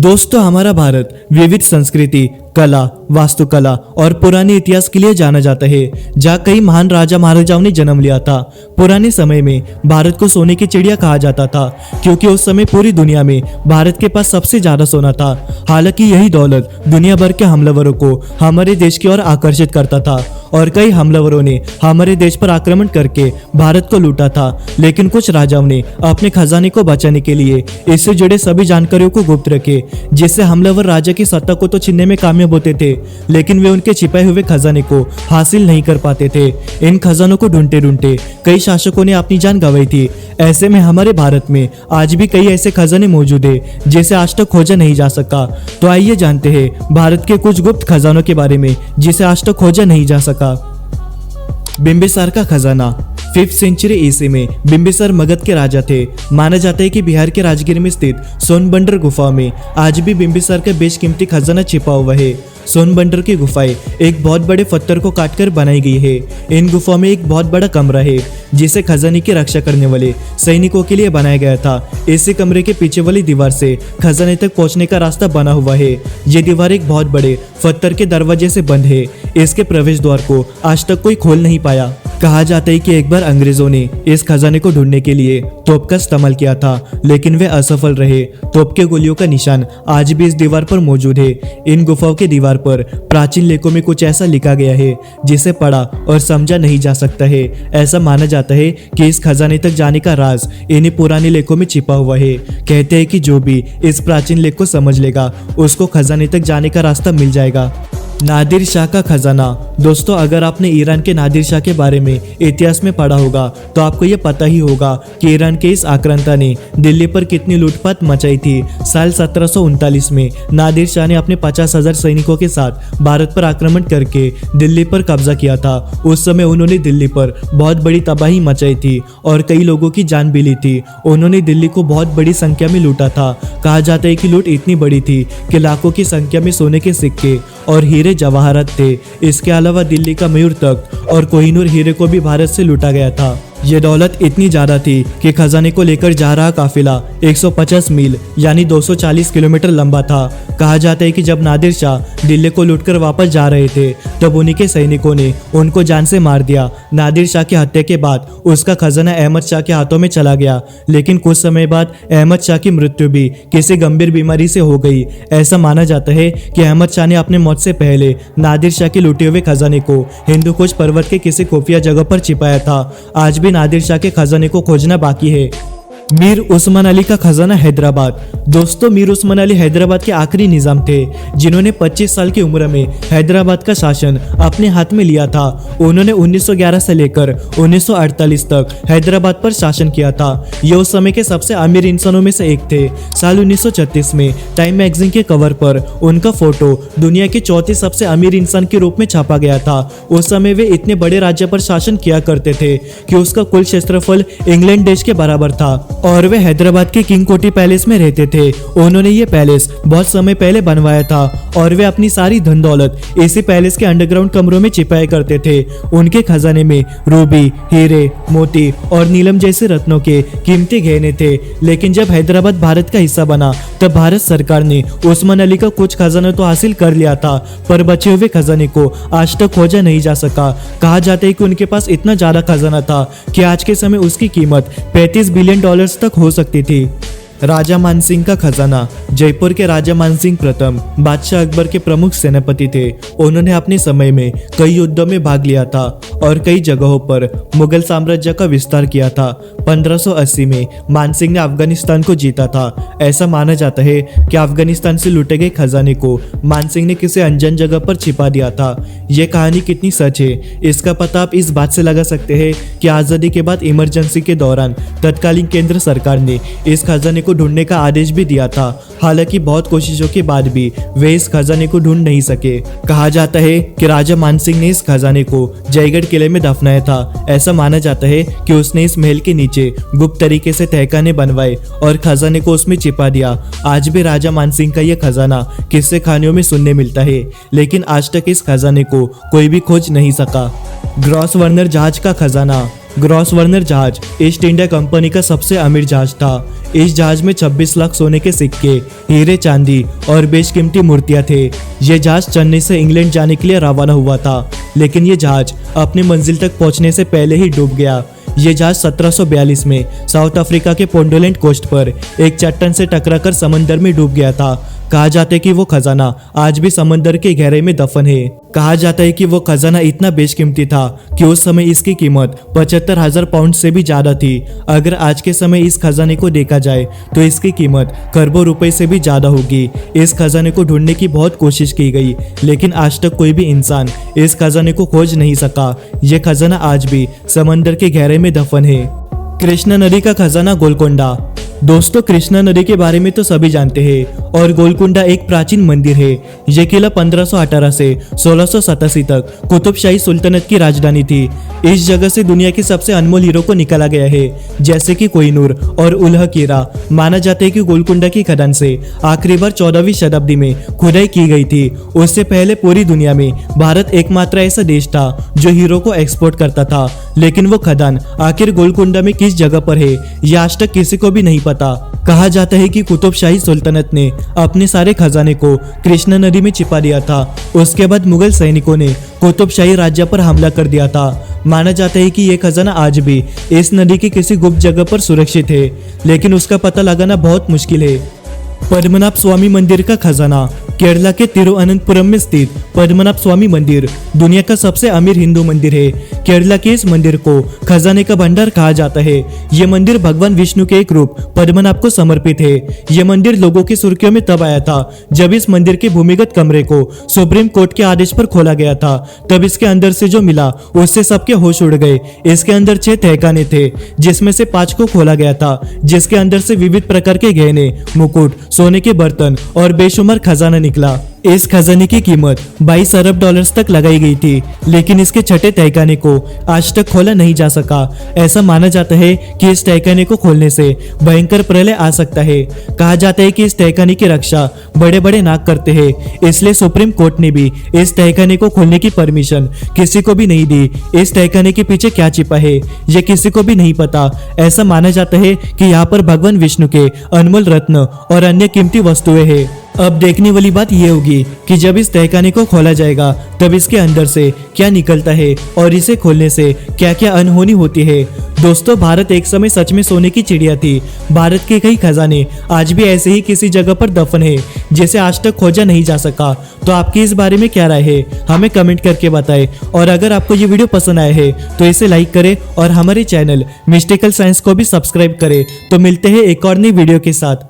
दोस्तों, हमारा भारत विविध संस्कृति, कला, वास्तुकला और पुराने इतिहास के लिए जाना जाता है, जहाँ कई महान राजा महाराजाओं ने जन्म लिया था। पुराने समय में भारत को सोने की चिड़िया कहा जाता था, क्योंकि उस समय पूरी दुनिया में भारत के पास सबसे ज्यादा सोना था। हालांकि यही दौलत दुनिया भर के हमलावरों को हमारे देश की ओर आकर्षित करता था और कई हमलावरों ने हमारे देश पर आक्रमण करके भारत को लूटा था। लेकिन कुछ राजाओं ने अपने खजाने को बचाने के लिए इससे जुड़े सभी जानकारियों को गुप्त रखे, जिससे हमलावर राजा की सत्ता को तो छीनने में कामयाब होते थे, लेकिन वे उनके छिपाए हुए खजाने को हासिल नहीं कर पाते थे। इन खजानों को ढूंढते ढूंढते कई शासकों ने अपनी जान गंवाई थी। ऐसे में हमारे भारत में आज भी कई ऐसे खजाने मौजूद है जिसे आज तक खोजा नहीं जा सका। तो आइए जानते हैं भारत के कुछ गुप्त खजानों के बारे में जिसे आज तक खोजा नहीं जा सका। बिंबिसार का खजाना। 5th सेंचुरी ईसी में बिंबिसार मगध के राजा थे। माना जाता है कि बिहार के राजगीर में स्थित सोनबंदर गुफा में आज भी बिंबिसार का बेशकीमती खजाना छिपा हुआ है। सोनबंदर की गुफाएं एक बहुत बड़े पत्थर को काटकर बनाई गई है। इन गुफाओं में एक बहुत बड़ा कमरा है जिसे खजाने की रक्षा करने वाले सैनिकों के लिए बनाया गया था। इसी कमरे के पीछे वाली दीवार से खजाने तक पहुंचने का रास्ता बना हुआ है। ये दीवार एक बहुत बड़े पत्थर के दरवाजे से बंद है। इसके प्रवेश द्वार को आज तक कोई खोल नहीं पाया। कहा जाता है कि एक बार अंग्रेजों ने इस खजाने को ढूंढने के लिए तोप का इस्तेमाल किया था, लेकिन वे असफल रहे। तोप के गोलियों का निशान आज भी इस दीवार पर मौजूद है। इन गुफाओं के दीवार पर प्राचीन लेखों में कुछ ऐसा लिखा गया है जिसे पढ़ा और समझा नहीं जा सकता है। ऐसा माना जाता है कि इस खजाने तक जाने का राज इन्हीं पुराने लेखों में छिपा हुआ है। कहते हैं कि जो भी इस प्राचीन लेख को समझ लेगा उसको खजाने तक जाने का रास्ता मिल जाएगा। नादिर शाह का खजाना। दोस्तों, अगर आपने ईरान के नादिर शाह के बारे में इतिहास में पढ़ा होगा तो आपको ये पता ही होगा कि ईरान के इस आक्रांता ने दिल्ली पर कितनी लूटपाट मचाई थी। साल 1739 में नादिर शाह ने अपने 50,000 सैनिकों के साथ भारत पर आक्रमण करके दिल्ली पर कब्जा किया था। उस समय उन्होंने दिल्ली पर बहुत बड़ी तबाही मचाई थी और कई लोगों की जान भी ली थी। उन्होंने दिल्ली को बहुत बड़ी संख्या में लूटा था। कहा जाता है कि लूट इतनी बड़ी थी कि लाखों की संख्या में सोने के सिक्के और हीरे जवाहरात थे। इसके अलावा दिल्ली का मयूर तख्त और कोहिनूर हीरे को भी भारत से लूटा गया था। ये दौलत इतनी ज्यादा थी कि खजाने को लेकर जा रहा काफिला 150 मील यानी 240 किलोमीटर लंबा था। कहा जाता है कि जब नादिर शाह दिल्ली को लूटकर वापस जा रहे थे तब उन्हीं के सैनिकों ने उनको जान से मार दिया। नादिर शाह की हत्या के बाद उसका खजाना अहमद शाह के हाथों में चला गया, लेकिन कुछ समय बाद अहमद शाह की मृत्यु भी किसी गंभीर बीमारी से हो गई। ऐसा माना जाता है कि अहमद शाह ने अपने मौत से पहले नादिर शाह के लूटे हुए खजाने को हिंदू कुश पर्वत के किसी खुफिया जगह पर छिपाया था। आज भी नादिर शाह के खजाने को खोजना बाकी है। मीर उस्मान अली का खजाना हैदराबाद। दोस्तों, मीर उस्मान अली हैदराबाद के आखिरी निजाम थे जिन्होंने 25 साल की उम्र में हैदराबाद का शासन अपने हाथ में लिया था। उन्होंने 1911 से लेकर 1948 तक हैदराबाद पर शासन किया था। ये उस समय के सबसे अमीर इंसानों में से एक थे। साल 1936 में टाइम मैगजीन के कवर पर उनका फोटो दुनिया के चौथे सबसे अमीर इंसान के रूप में छापा गया था। उस समय वे इतने बड़े राज्य पर शासन किया करते थे कि उसका कुल क्षेत्रफल इंग्लैंड देश के बराबर था और वे हैदराबाद के किंग कोटी पैलेस में रहते थे। उन्होंने ये पैलेस बहुत समय पहले बनवाया था और वे अपनी सारी धन दौलत इसी पैलेस के अंडरग्राउंड कमरों में छिपाया करते थे। उनके खजाने में रूबी, हीरे, मोती और नीलम जैसे रत्नों के कीमती गहने थे। लेकिन जब हैदराबाद भारत का हिस्सा बना तब भारत सरकार ने उस्मान अली का कुछ खजाना तो हासिल कर लिया था, पर बचे हुए खजाने को आज तक खोजा नहीं जा सका। कहा जाता है कि उनके पास इतना ज्यादा खजाना था कि आज के समय उसकी कीमत $35 बिलियन तक हो सकती थी। राजा मानसिंह का खजाना। जयपुर के राजा मानसिंह प्रथम बादशाह अकबर के प्रमुख सेनापति थे। उन्होंने अपने समय में कई युद्धों में भाग लिया था और कई जगहों पर मुगल साम्राज्य का विस्तार किया था। 1580 में मानसिंह ने अफगानिस्तान को जीता था। ऐसा माना जाता है कि अफगानिस्तान से लूटे गए खजाने को मानसिंह ने किसी अनजान जगह पर छिपा दिया था। यह कहानी कितनी सच है इसका पता आप इस बात से लगा सकते हैं कि आज़ादी के बाद इमरजेंसी के दौरान तत्कालीन केंद्र सरकार ने इस खजाने को ढूंढने का आदेश भी दिया था। हालांकि बहुत कोशिशों के बाद भी वे इस खजाने को ढूंढ नहीं सके। कहा जाता है कि राजा मानसिंह ने इस खजाने को जयगढ़ किले में दफनाया था। ऐसा माना जाता है कि उसने इस महल के नीचे गुप्त तरीके से तहखाने बनवाए और खजाने को उसमें छिपा दिया। आज भी राजा मानसिंह का यह खजाना किस्से कहानियों में सुनने मिलता है, लेकिन आज तक इस खजाने को कोई भी खोज नहीं सका। ग्रॉस वर्नर जहाज का खजाना। ग्रॉस वर्नर जहाज ईस्ट इंडिया कंपनी का सबसे अमीर जहाज था। इस जहाज में 26 लाख सोने के सिक्के, हीरे, चांदी और बेशकीमती मूर्तियां थे। ये जहाज चेन्नई से इंग्लैंड जाने के लिए रवाना हुआ था, लेकिन ये जहाज अपनी मंजिल तक पहुंचने से पहले ही डूब गया। ये जहाज 1742 में साउथ अफ्रीका के पोंडोलैंड कोस्ट पर एक चट्टान से टकराकर समंदर में डूब गया था। कहा जाता है कि वो खजाना आज भी समंदर के गहरे में दफन है। कहा जाता है कि वो खजाना इतना बेशकीमती था कि उस समय इसकी कीमत 75,000 पाउंड से भी ज्यादा थी। अगर आज के समय इस खजाने को देखा जाए तो इसकी कीमत खरबों रुपए से भी ज्यादा होगी। इस खजाने को ढूंढने की बहुत कोशिश की गई, लेकिन आज तक कोई भी इंसान इस खजाने को खोज नहीं सका। ये खजाना आज भी समंदर के गहरे में दफन है। कृष्णा नदी का खजाना गोलकोंडा। दोस्तों, कृष्णा नदी के बारे में तो सभी जानते हैं और गोलकुंडा एक प्राचीन मंदिर है। यह किला 1518 से 1687 तक कुतुबशाही सुल्तनत की राजधानी थी। इस जगह से दुनिया के सबसे अनमोल हीरो को निकाला गया है, जैसे कि कोहिनूर और उल्ह कीरा। माना जाता है कि गोलकुंडा की खदान से आखिरी बार 14वीं शताब्दी में खुदाई की गई थी। उससे पहले पूरी दुनिया में भारत एकमात्र ऐसा देश था जो हीरो को एक्सपोर्ट करता था। लेकिन वो खदान आखिर गोलकुंडा में किस जगह पर है, यह आज तक किसी को भी नहीं पता। कहा जाता है कि कुतुबशाही सुल्तनत ने अपने सारे खजाने को कृष्णा नदी में छिपा दिया था। उसके बाद मुगल सैनिकों ने कुतुबशाही राज्य पर हमला कर दिया था। माना जाता है कि यह खजाना आज भी इस नदी की किसी गुप्त जगह पर सुरक्षित है, लेकिन उसका पता लगाना बहुत मुश्किल है। पद्मनाभ स्वामी मंदिर का खजाना। केरला के तिरुअनंतपुरम में स्थित पद्मनाभ स्वामी मंदिर दुनिया का सबसे अमीर हिंदू मंदिर है। केरला के इस मंदिर को खजाने का भंडार कहा जाता है। ये मंदिर भगवान विष्णु के एक रूप पद्मनाभ को समर्पित है। ये मंदिर लोगों की सुर्खियों में तब आया था जब इस मंदिर के भूमिगत कमरे को सुप्रीम कोर्ट के आदेश पर खोला गया था। तब इसके अंदर से जो मिला उससे सबके होश उड़ गए। इसके अंदर 6 तहखाने थे, जिसमें से 5 को खोला गया था, जिसके अंदर से विविध प्रकार के गहने, मुकुट, सोने के बर्तन और बेशुमार खजाना निकला। इस खजाने की कीमत 22 अरब डॉलर्स तक लगाई गई थी, लेकिन इसके छठे तहखाने को आज तक खोला नहीं जा सका। ऐसा माना जाता है कि इस तहखाने को खोलने से भयंकर प्रलय आ सकता है। कहा जाता है कि इस तहखाने की रक्षा बड़े बड़े नाग करते हैं, इसलिए सुप्रीम कोर्ट ने भी इस तहखाने को खोलने की परमिशन किसी को भी नहीं दी। इस तहखाने के पीछे क्या छिपा है ये किसी को भी नहीं पता। ऐसा माना जाता है कि यहाँ पर भगवान विष्णु के अनमोल रत्न और अन्य कीमती वस्तुएं हैं। अब देखने वाली बात यह होगी कि जब इस तहखाने को खोला जाएगा तब इसके अंदर से क्या निकलता है और इसे खोलने से क्या क्या अनहोनी होती है। दोस्तों, भारत एक समय सच में सोने की चिड़िया थी। भारत के कई खजाने आज भी ऐसे ही किसी जगह पर दफन है, जिसे आज तक खोजा नहीं जा सका। तो आपकी इस बारे में क्या राय है, हमें कमेंट करके बताएं। और अगर आपको ये वीडियो पसंद आया है तो इसे लाइक करें और हमारे चैनल मिस्टिकल साइंस को भी सब्सक्राइब करें। तो मिलते हैं एक और नई वीडियो के साथ।